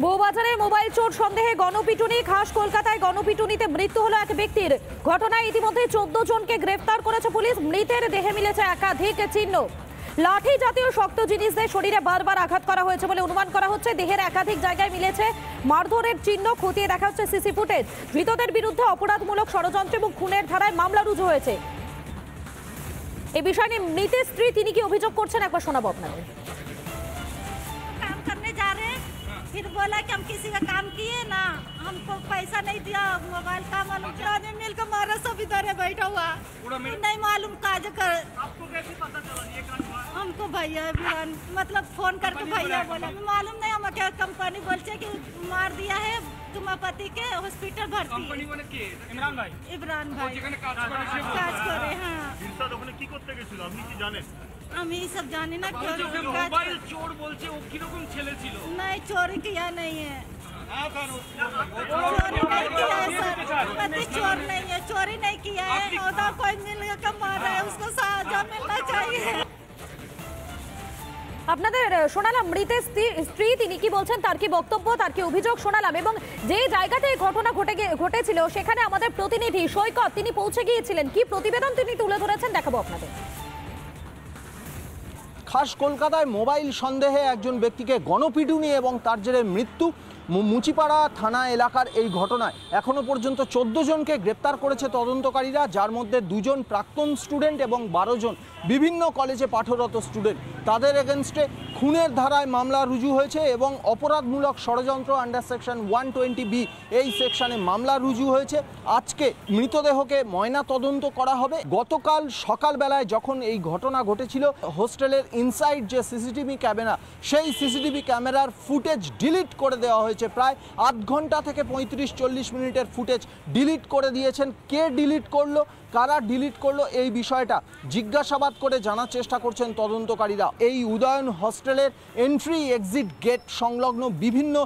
বউবাজারে mobile চোর সন্দেহে গণপিটুনি। খাস কলকাতায় গণপিটুনিতে মৃত্যু হলো এক ব্যক্তির। ঘটনায় ইতিমধ্যে 14 জনকে গ্রেফতার করেছে পুলিশ। মৃতের দেহে মিলেছে একাধিক চিহ্ন। লাঠি জাতীয় শক্ত জিনিস দিয়ে শরীরে বারবার আঘাত করা হয়েছে বলে অনুমান করা হচ্ছে। দেহের একাধিক জায়গায় মিলেছে মারধরের চিহ্ন। খতিয়ে দেখা হচ্ছে সিসি ফুটেজ। ধৃতদের বিরুদ্ধে অপরাধমূলক ষড়যন্ত্র এবং খুনের ধারায় মামলা রুজু হয়েছে। এই বিষয় নিয়ে মৃতের স্ত্রী তিনি কি অভিযোগ করছেন একবার শোনাবো আপনাদের। फिर बोला कि हम किसी का काम किए ना, हमको पैसा नहीं दिया, मोबाइल का मालूम चलाने मिल के मारा सब इधर है बैठा हुआ, नहीं मालूम काज कर। आपको कैसे पता चला ये कांड हुआ? हमको भैया मतलब फोन करके भैया बोला, मालूम नहीं, हम क्या कंपनी बोलते कि मार दिया है तुम्हारे पति के हॉस्पिटल भर्ती। कंपनी बोले के इमरान भाई যেখানে কাজ করে। হ্যাঁ, দিনসাদ ওখানে কি করতে গেছিল আপনি কি জানেন? আমি সব জানি না। মোবাইল চোর বলছে, ও কি রকম ছেলে ছিল? नहीं चोरी किया नहीं है, पति चोर नहीं है, चोरी नहीं किया है। उधर कोई मिल के मारा है, उसको सजा मिलना चाहिए। আপনাদের শোনালাম মৃতের স্ত্রী তিনি কি বলছেন, তার কি বক্তব্য, তার কি অভিযোগ শোনালাম। এবং যে জায়গাতে এই ঘটনা ঘটেছিল সেখানে আমাদের প্রতিনিধি সৈকত তিনি পৌঁছে গিয়েছিলেন। কি প্রতিবেদন তিনি তুলে ধরেছেন দেখাবো আপনাদের। খাস কলকাতায় মোবাইল সন্দেহে একজন ব্যক্তিকে গণপিটুনি এবং তার জেরে মৃত্যু। মুচিপাড়া থানা এলাকার এই ঘটনায় এখনো পর্যন্ত 14 জনকে গ্রেপ্তার করেছে তদন্তকারীরা, যার মধ্যে 2 জন প্রাক্তন স্টুডেন্ট এবং 12 জন বিভিন্ন কলেজে পাঠরত স্টুডেন্ট। তাদের এগেনস্টে খুনের ধারায় মামলা রুজু হয়েছে এবং অপরাধমূলক ষড়যন্ত্র আন্ডার সেকশন 120B এই সেকশনে মামলা রুজু হয়েছে। আজকে মৃতদেহকে ময়না তদন্ত করা হবে। গতকাল সকালবেলায় যখন এই ঘটনা ঘটেছিল, হোস্টেলের ইনসাইড যে সিসিটিভি ক্যামেরা, সেই সিসিটিভি ক্যামেরার ফুটেজ ডিলিট করে দেওয়া হয়েছে। প্রায় আধ ঘন্টা থেকে 35-40 মিনিটের ফুটেজ ডিলিট করে দিয়েছেন। কে ডিলিট করলো, কারা ডিলিট করলো, এই বিষয়টা জিজ্ঞাসাবাদ করে জানার চেষ্টা করছেন তদন্তকারীরা। এই উদয়ন হস্টেলের এন্ট্রি এক্সিট গেট সংলগ্ন বিভিন্ন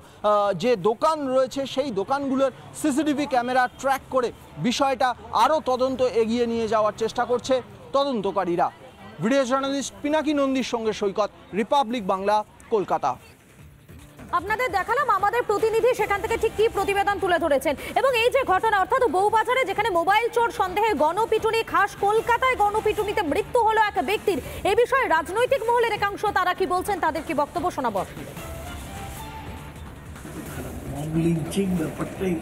যে দোকান রয়েছে, সেই দোকানগুলোর সিসিটিভি ক্যামেরা ট্র্যাক করে বিষয়টা আরও তদন্ত এগিয়ে নিয়ে যাওয়ার চেষ্টা করছে তদন্তকারীরা। ভিডিও জার্নালিস্ট পিনাকি নন্দীর সঙ্গে সৈকত, রিপাবলিক বাংলা, কলকাতা। আপনাদের দেখালাম আমাদের প্রতিনিধি সেখান থেকে ঠিক কি প্রতিবেদন তুলে ধরেছেন। এবং এই যে ঘটনা, অর্থাৎ বউবাজারে যেখানে মোবাইল চোর সন্দেহে গণপিটুনি, খাস কলকাতায় গণপিটুনিতে মৃত্যু হলো এক ব্যক্তির। এই বিষয়ে রাজনৈতিক মহলের একাংশ তারা কি বলছেন, তাদের কি বক্তব্য শোনাবো আপনাদের। মব লিঞ্চিং ব্যাপারটাই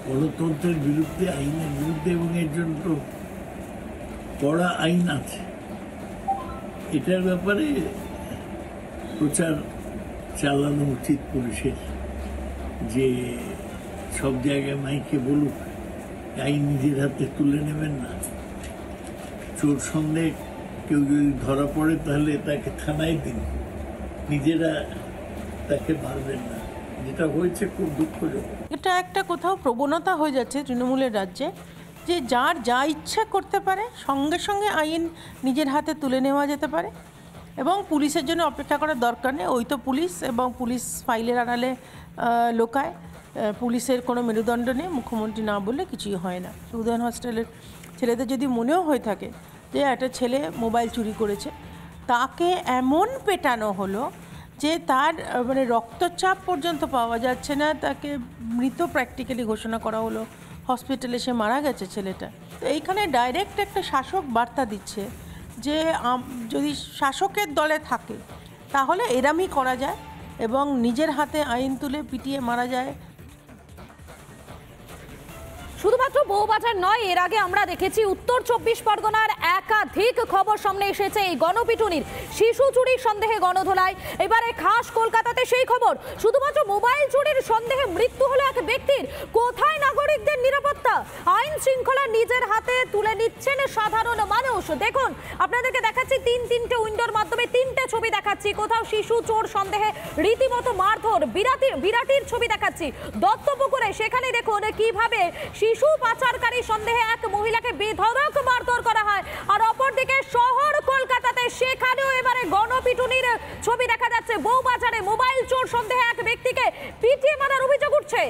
গণতন্ত্রের বিরুদ্ধে, আইনের বিরুদ্ধে, এবং এর জন্য তো কড়া আইন আছে। এটার ব্যাপারে প্রচার চালানো উচিত পুলিশের, যে সব জায়গায় মাইকে বলুক আইন নিজের হাতে তুলে নেবেন না। চোর সন্দেহ কেউ যদি ধরা পড়ে তাহলে তাকে থানায় দিন, নিজেরা তাকে মারবেন না। যেটা হয়েছে খুব দুঃখজনক। এটা একটা কোথাও প্রবণতা হয়ে যাচ্ছে তৃণমূলের রাজ্যে, যে যার যা ইচ্ছা করতে পারে, সঙ্গে সঙ্গে আইন নিজের হাতে তুলে নেওয়া যেতে পারে এবং পুলিশের জন্য অপেক্ষা করার দরকার নেই। ওই তো পুলিশ, এবং পুলিশ ফাইলের আড়ালে লোকায়। পুলিশের কোনো মেরুদণ্ড নেই, মুখ্যমন্ত্রী না বললে কিছুই হয় না। উদয়ন হস্টেলের ছেলেদের যদি মনেও হয়ে থাকে যে একটা ছেলে মোবাইল চুরি করেছে, তাকে এমন পেটানো হলো যে তার মানে রক্তচাপ পর্যন্ত পাওয়া যাচ্ছে না, তাকে মৃত প্র্যাকটিক্যালি ঘোষণা করা হলো। হসপিটালে সে মারা গেছে ছেলেটা। তো এইখানে ডাইরেক্ট একটা শাসক বার্তা দিচ্ছে যে যদি শাসকের দলে থাকে তাহলে এরামই করা যায় এবং নিজের হাতে আইন তুলে পিটিয়ে মারা যায়। শুধুমাত্র বউবাজার নয়, এর আগে আমরা দেখেছি উত্তর 24 পরগনার একাধিক খবর সামনে এসেছে এই গণপিটুনির। শিশু চুরির সন্দেহে গণধোলাই, এবারে খাস কলকাতাতে সেই খবর। শুধুমাত্র মোবাইল চুরির সন্দেহে মৃত্যু হলো এক ব্যক্তির। কোথায় নাগরিকদের নিরাপত্তা? আইন শৃঙ্খলা নিজের হাতে তুলে নিচ্ছেন সাধারণ মানুষ। দেখুন, আপনাদেরকে দেখাচ্ছি তিনটে উইন্ডোর মাধ্যমে 3টে ছবি দেখাচ্ছি। কোথাও শিশু চোর সন্দেহে রীতিমতো মারধর, বিরাটির ছবি দেখাচ্ছি দত্তপুকুরে। সেখানে দেখুন কিভাবে শিশু পাচারকারী সন্দেহে এক মহিলাকে বেধড়ক মারধর করা হয়। আর অপরদিকে শহর কলকাতাতে সেখানেও এবারে গণপিটুনির ছবি দেখা যাচ্ছে। বউবাজারে মোবাইল চোর সন্দেহে এক ব্যক্তিকে পিটিয়ে মারার অভিযোগ উঠছে।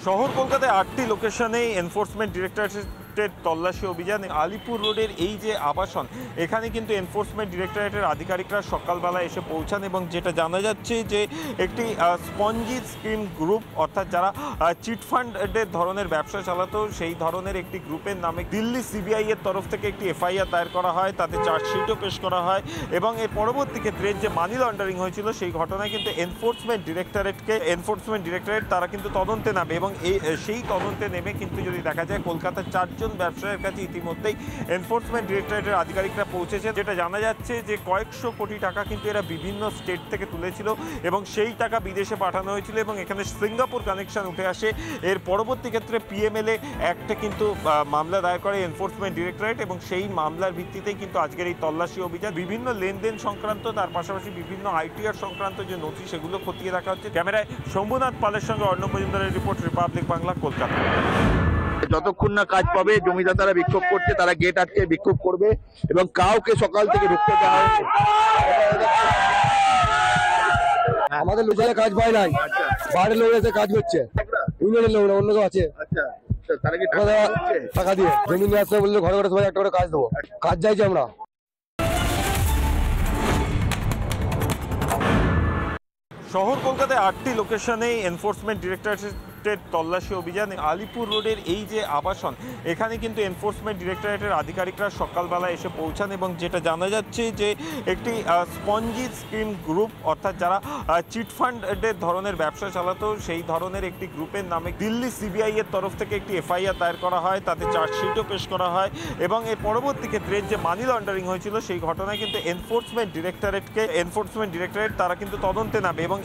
শহর কলকাতায় 8টি লোকেশনে এনফোর্সমেন্ট ডিরেক্টরেটের ডিরেক্টরেটের তল্লাশি অভিযান আলিপুর রোডের এই যে আবাসন এখানে কিন্তু এনফোর্সমেন্ট ডিরেক্টরেটের আধিকারিকরা সকালবেলা এসে পৌঁছান এবং যেটা জানা যাচ্ছে যে একটি স্পঞ্জি স্কিম গ্রুপ অর্থাৎ যারা চিটফান্ডের ধরনের ব্যবসা চালাতো সেই ধরনের একটি গ্রুপের নামে দিল্লি সিবিআই এর তরফ থেকে একটি এফআইআর দায়ের করা হয়, তাতে চার্জশিটও পেশ করা হয় এবং এর পরবর্তী ক্ষেত্রে যে মানি লন্ডারিং হয়েছিল সেই ঘটনায় কিন্তু এনফোর্সমেন্ট ডিরেক্টরেট তারা কিন্তু তদন্তে নামে এবং সেই তদন্তে নেমে কিন্তু যদি দেখা যায় কলকাতার 4 জন ব্যবসায়ীর কাছে ইতিমধ্যেই এনফোর্সমেন্ট ডিরেক্টরেটের আধিকারিকরা পৌঁছেছে। যেটা জানা যাচ্ছে যে কয়েকশো কোটি টাকা কিন্তু এরা বিভিন্ন স্টেট থেকে তুলেছিল এবং সেই টাকা বিদেশে পাঠানো হয়েছিল এবং এখানে সিঙ্গাপুর কানেকশন উঠে আসে। এর পরবর্তী ক্ষেত্রে পিএমএলএ অ্যাক্টে কিন্তু মামলা দায়ের করে এনফোর্সমেন্ট ডিরেক্টরেট এবং সেই মামলার ভিত্তিতেই কিন্তু আজকের এই তল্লাশি অভিযান বিভিন্ন লেনদেন সংক্রান্ত তার পাশাপাশি বিভিন্ন আইটিআর সংক্রান্ত যে নথি সেগুলো খতিয়ে দেখা হচ্ছে। ক্যামেরায় শম্ভুনাথ পালের সঙ্গে অর্ণব মজুমদারের রিপোর্ট, রিপাবলিক বাংলা, কলকাতা। যতক্ষণ না কাজ পাবে জমিদাতারা বিক্ষোভ করছে, তারা গেট আটকে বিক্ষোভ করবে এবং কাউকে সকাল থেকে ঢুকতে দেওয়া হয়েছে। আমাদের লোকালে কাজ পায় নাই, বাইরের লোক এসে কাজ করছে, ইউনিয়নের লোক না অন্য কেউ আছে তারা কি টাকা দিয়ে জমি নিয়ে আসতে বললে ঘরে ঘরে সবাই একটা করে কাজ দেবো, কাজ চাইছি আমরা। শহর কলকাতায় 8টি লোকেশনে এনফোর্সমেন্ট ডিরেক্টরেটের তল্লাশি অভিযান আলিপুর রোডের এই যে আবাসন এখানে কিন্তু এনফোর্সমেন্ট ডিরেক্টরেটের আধিকারিকরা সকালবেলা এসে পৌঁছান এবং যেটা জানা যাচ্ছে যে একটি স্পঞ্জি স্কিম গ্রুপ অর্থাৎ যারা চিটফান্ডের ধরনের ব্যবসা চালাতো সেই ধরনের একটি গ্রুপের নামে দিল্লি সিবিআই এর তরফ থেকে একটি এফআইআর দায়ের করা হয়, তাতে চার্জশিটও পেশ করা হয় এবং এর পরবর্তী ক্ষেত্রে যে মানি লন্ডারিং হয়েছিল সেই ঘটনায় কিন্তু এনফোর্সমেন্ট ডিরেক্টরেট তারা কিন্তু তদন্তে নামে এবং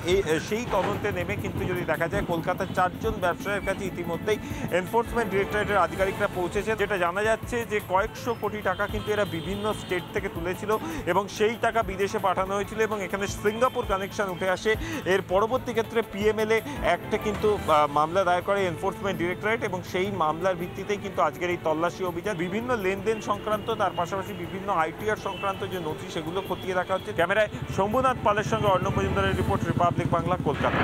সেই তদন্তে নেমে কিন্তু যদি দেখা যায় কলকাতার 4 জন ব্যবসায়ীর কাছে ইতিমধ্যেই এনফোর্সমেন্ট ডিরেক্টরেটের আধিকারিকরা পৌঁছেছে। যেটা জানা যাচ্ছে যে কয়েকশো কোটি টাকা কিন্তু এরা বিভিন্ন স্টেট থেকে তুলেছিল এবং সেই টাকা বিদেশে পাঠানো হয়েছিল এবং এখানে সিঙ্গাপুর কানেকশন উঠে আসে। এর পরবর্তী ক্ষেত্রে পিএমএলএ অ্যাক্টে কিন্তু মামলা দায়ের করে এনফোর্সমেন্ট ডিরেক্টরেট এবং সেই মামলার ভিত্তিতেই কিন্তু আজকের এই তল্লাশি অভিযান বিভিন্ন লেনদেন সংক্রান্ত তার পাশাপাশি বিভিন্ন আইটিআর সংক্রান্ত যে নথি সেগুলো খতিয়ে দেখা হচ্ছে। ক্যামেরায় শম্ভুনাথ পালের সঙ্গে অর্ণব মজুমদারের রিপোর্ট, রিপাবলিক বাংলা, কলকাতা।